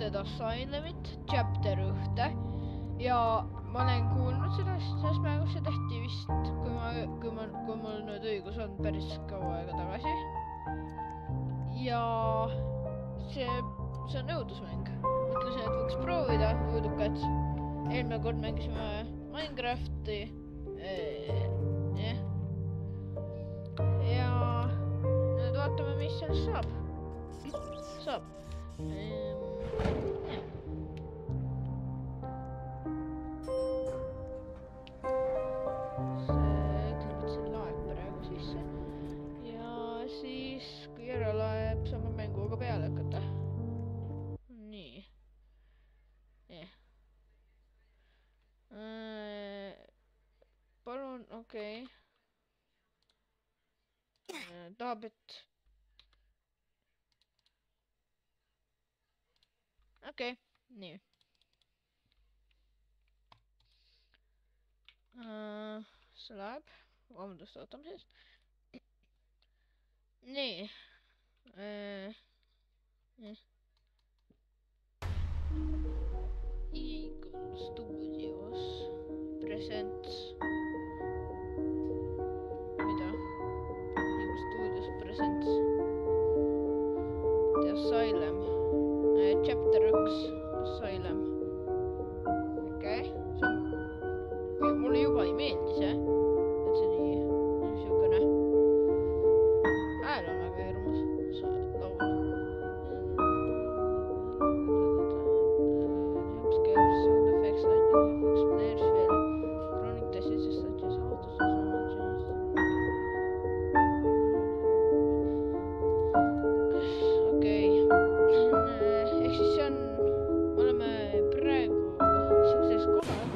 Haunted Asylumit chapter 1 ja ma olen kuulnud sellest mängust, see tehti vist, kui mul nüüd õigus on, päris kaua aega tagasi. Ja see on õudusmäng. Mõtlesin, et võiks proovida õudukat. Eelmine kord mängisime Minecrafti. Ja nüüd vaatame, mis sellest saab. See laeb praegu sisse. Ja siis, kui ära laeb, saame mänguga peale hakata. Nii. Palun, okei. Tahab, et... Okei, nii. See läheb. Vabandust, ootame siis. Nii. Eagle Studios Presents. Mida? Eagle Studios Presents. The Asylum. Chapter 1 Asylum. Okei. Mulle juba ei meeldi see. Et see nii siukene. Hääl on väga hirmus. Laul. Jumpscares, sound effects, lightning effects, players fail. Chronic diseases such as autism. Okei. Ehk siis see on... Me oleme praegu siukses kohal.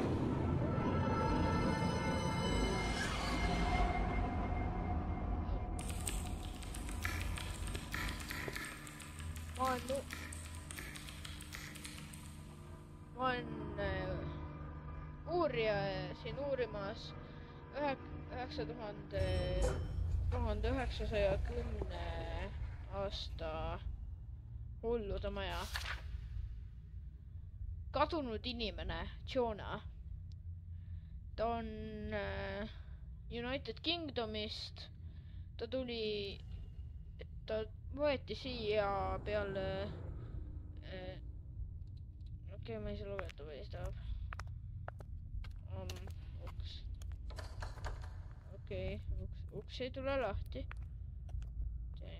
Ma olen uurija siin uurimas 1910 aasta hullude maja. Kadunud inimene, Jonah. Ta on United Kingdomist. Ta võeti siia peale... Okei, ma ei saa lugeda, või istab. Uks. Okei, uks ei tule lahti. See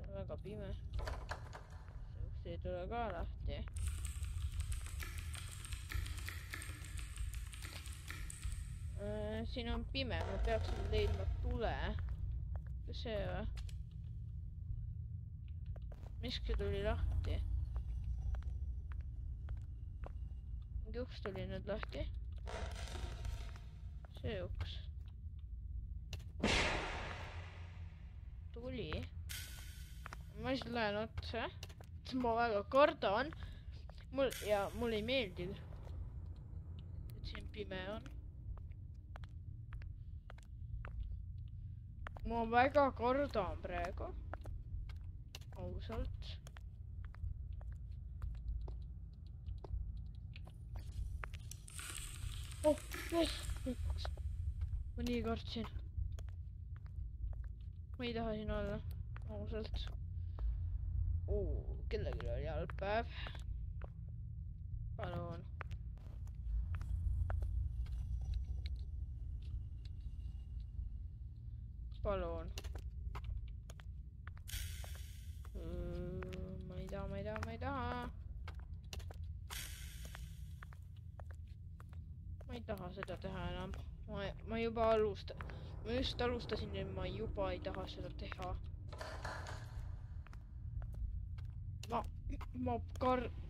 on väga pime. See uks ei tule ka lahti. Siin on pime, ma peaksin leidma tule. Kas see või? Miski tuli lahti. Mingi uks tuli nüüd lahti. See uks. Tuli. Ma siis lähen otsa. Ma väga kardan. Mul ei meeldi. Et siin pime on. Ma väga kardan praegu. Ausalt. Ma nii kartsin. Ma ei taha siin olla. Ausalt. Kellelgi oli halb päev. Palun. Palun. Ma ei taha. Ma ei taha seda teha enam. Ma juba ma just alustasin ja ma juba ei taha seda teha.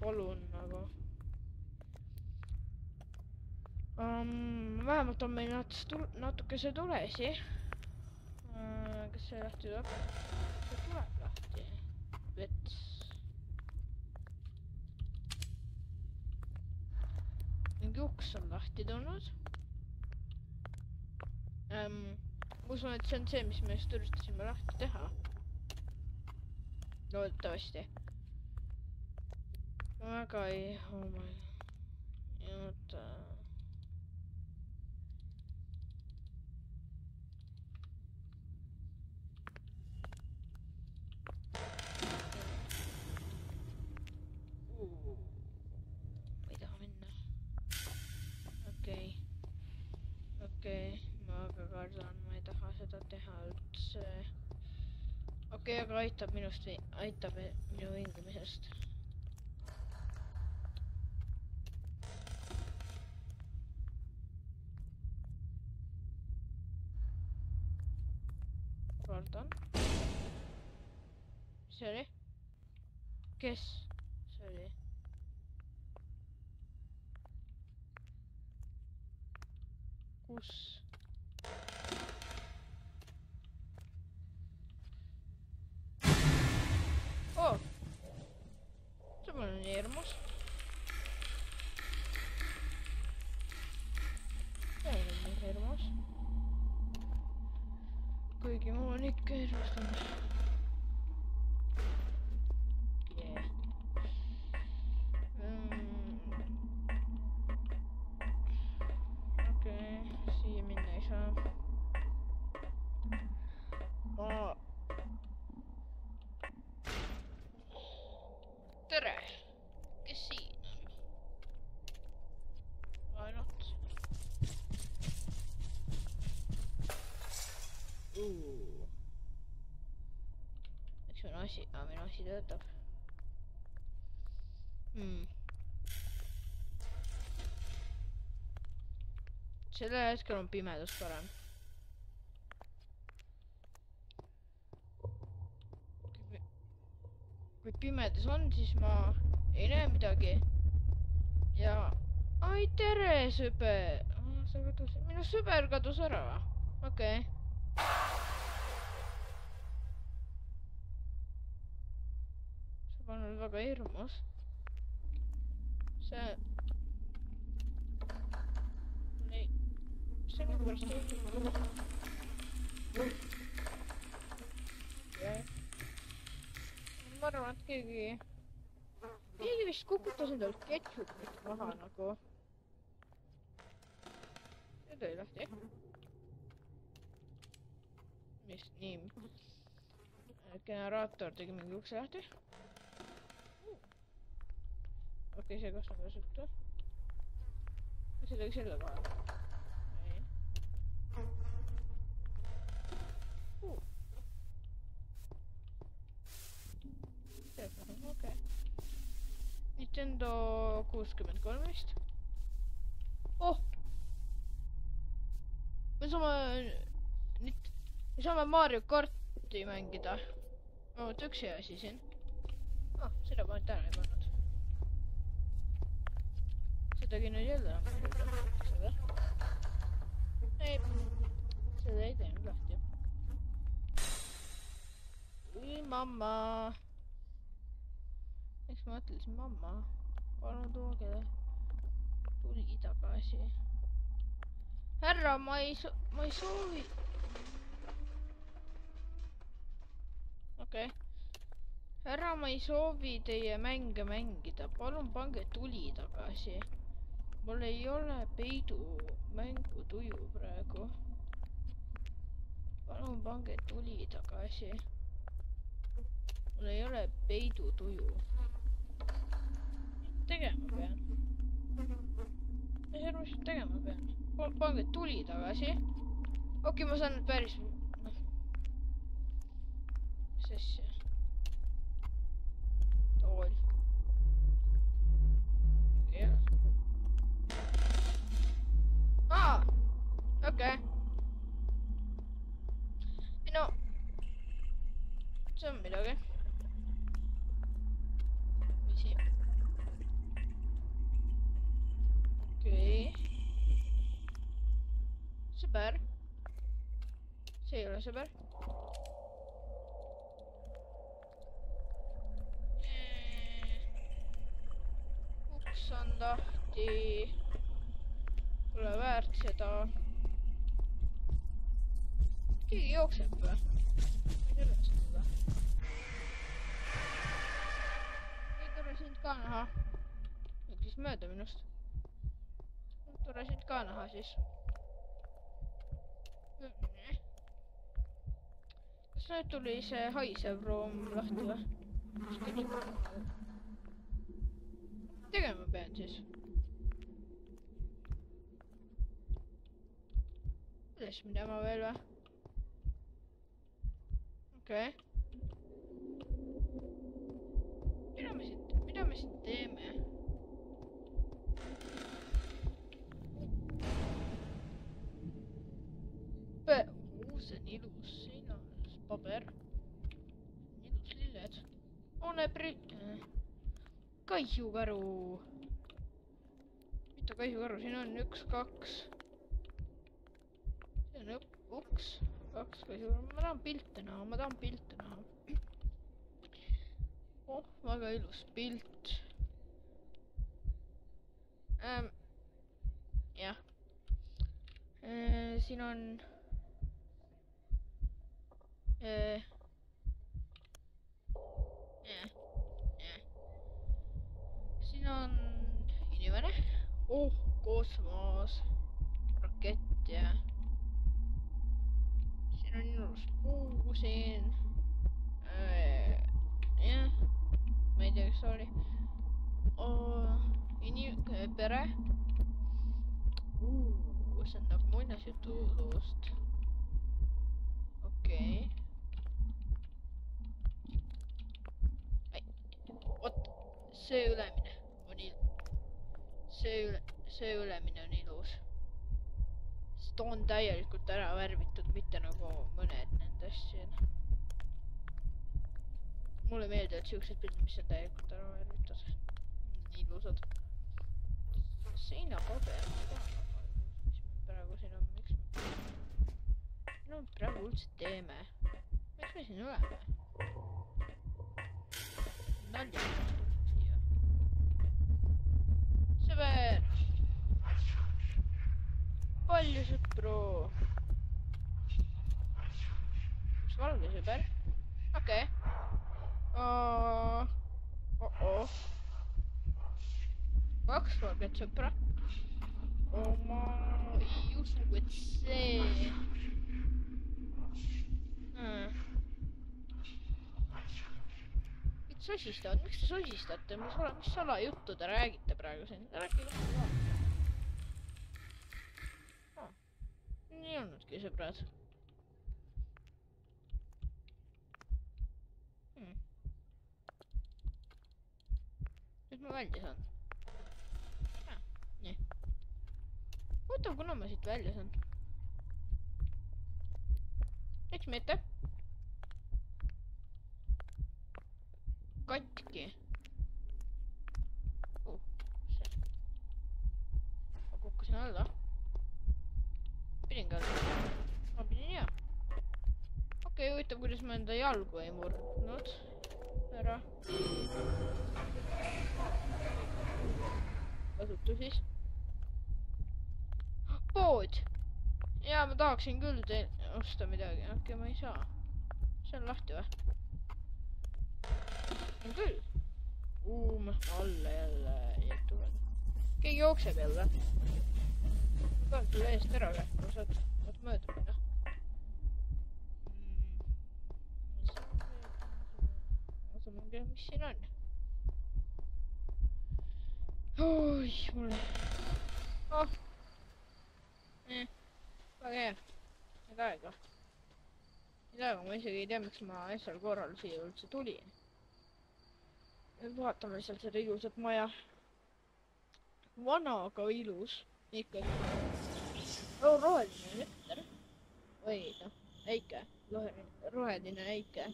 Palun, aga... vähemalt on meil natukese tulesi. Kas see lahti tuleb? See tuleb lahti. Vets. Mingi uks on lahti tulnud. Ma usun, et see on see, mis me just üritasime lahti teha. Loodetavasti. väga ei, oh my god. Ma ei taha minna. Okei, ma väga kardan, ma ei taha seda teha üldse. Okei, aga aitab minu vingumisest. Kardan. Mis see oli? Kes see oli? Kus? Oh! See pole nii hirmus. See ei ole nii hirmus. Kuigi mul on ikka hirmustanud. Siia minna ei saa. Tere! Kes siin on? Ainult. Eks minu asi töötab. Sellel hetkel on pimedus parem. Kui pimedus on, siis ma ei näe midagi. Ja... Ai, tere, sõber! Minu sõber kadus ära. Okei. See on olnud väga hirmus. See on pärast ma arvan, et keegi vist kukutas endal ketšupit maha nagu. See tõi lahti. Mis nii? Generaator tegi mingi ukse lahti. Okei, see kas on kasutu. See tegi selle kohe. Okei. Nintendo 63 vist. Oh! Me saame Mario Karti mängida. Oot, üks hea asi siin. Seda ma täna ei pannud. Sedagi nüüd jälle on. Seda. Ei, seda ei teinud lahti. Ui, mamma. Eks ma mõtlesin, mamma, palun tooge tuli tagasi. Härra, ma ei soovi. Okei. Härra, ma ei soovi teie mänge mängida. Palun pange tuli tagasi. Mul ei ole peidu mängu tuju praegu. Palun pange tuli tagasi. Mul ei ole peidu tuju. Tegema pean. Mis arvasid tegema pean? Pange tuli tagasi. Okei, ma saan nüüd päris... Mis asja? Tool. Okei. No. See on midagi. Visi. Okei. Sõber. See ei ole sõber. Uks on lahti. Pole väärt seda. Keegi jookseb või? Ma ei tea seda. Ei tule sind ka näha. kõndis mööda minust. Tore sind ka näha siis. Kas nüüd tuli see haisev room lahti või? Tegema pean siis. Üles minema veel või? Okei. Mida me siin teeme? See on ilus, siin on paber. Ilus lilled. Kaihukaru. Mitu kaihukaru siin on? 1, 2. See on uks. 2 kaihukaru. Ma tahan pilte näha. Oh, väga ilus pilt. Jah. Siin on... Siin on inimene. Oh, kosmos. Rakett ja... Siin on ilus puu siin. Jah. Ma ei tea, kes oli. Pere. See on nagu muinasjutu loost. Okei. Oot, see ülemine on see ülemine on ilus. Sest on täielikult ära värvitud, mitte nagu mõned nendest siin. Mulle meeldivad siuksed pildid, mis on täielikult ära värvitud. Ilusad. Seinapaber, ma ei tea väga ilus, mis me praegu siin on, miks me... No praegu üldse teeme. Miks me siin oleme? Nalja siia. Sõber! Palju sõpru! Üks valge sõber? Okei. Kaks valget sõpra. Ma ei usu, et see... Sosistavad, miks te sosistate? Mis salajuttu te räägite praegu siin? Rääkige ka. Nii olnudki, sõbrad. Nüüd ma välja saan. Nii. Huvitav, kuna ma siit välja saan? Miks mitte? Katki. See. Ma kukkusin alla. Pidin ka alla. Ma pidin hea. Okei, huvitav, kuidas ma enda jalgu ei murdnud. Ära. Kasutu siis. Pood! Jaa, ma tahaksin küll osta midagi. Okei, ma ei saa. See on lahti või? On küll. Ma alla jälle jätuvad. Keegi jookseb jälle. Ma tahan sulle eest ära kähku, saad mööda minna. Vaatame, mis siin on. Oih, mulle. Väga hea. Need aega. Ma isegi ei tea, miks ma äsjal korral siia üldse tulin. Vaatame lihtsalt seda ilusat maja. Vana, aga ilus. Ikka. Roheline lütter. Või noh, äike. Roheline äike.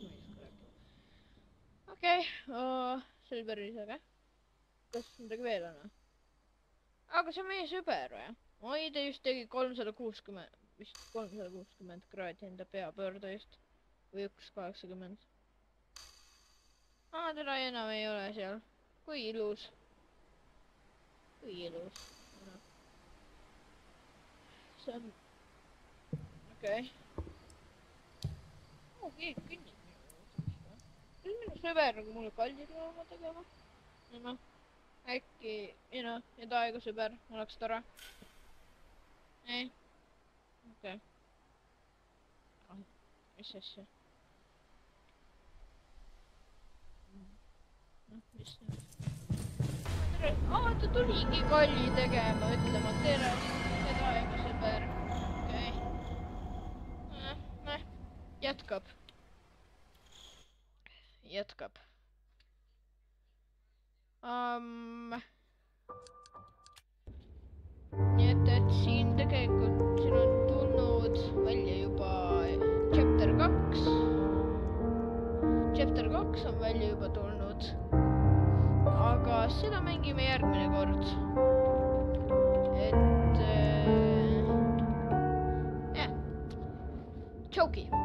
Okei, see oli päris äge. Kas midagi veel on? Aga see on meie sõber või? Oi, ta just tegi 360 kraadi enda peapöörde just. Või 180. Teda enam ei ole seal. Kui ilus. See on... Okei. Keegi künnib minu juurde. Kas minu sõber nagu mulle kalli looma tegema? äkki minu ja Taigo sõber oleks tore. ei? okei. mis asja? mis nüüd? tere, ta tuligi kalli tegema, ütlema tere, ja Taigo sõber. okei. jätkab. Nii et siin tegelikult siin on tulnud välja juba chapter 2. Chapter 2 on välja juba tulnud. Aga seda mängime järgmine kord. Et jah. Tšauki!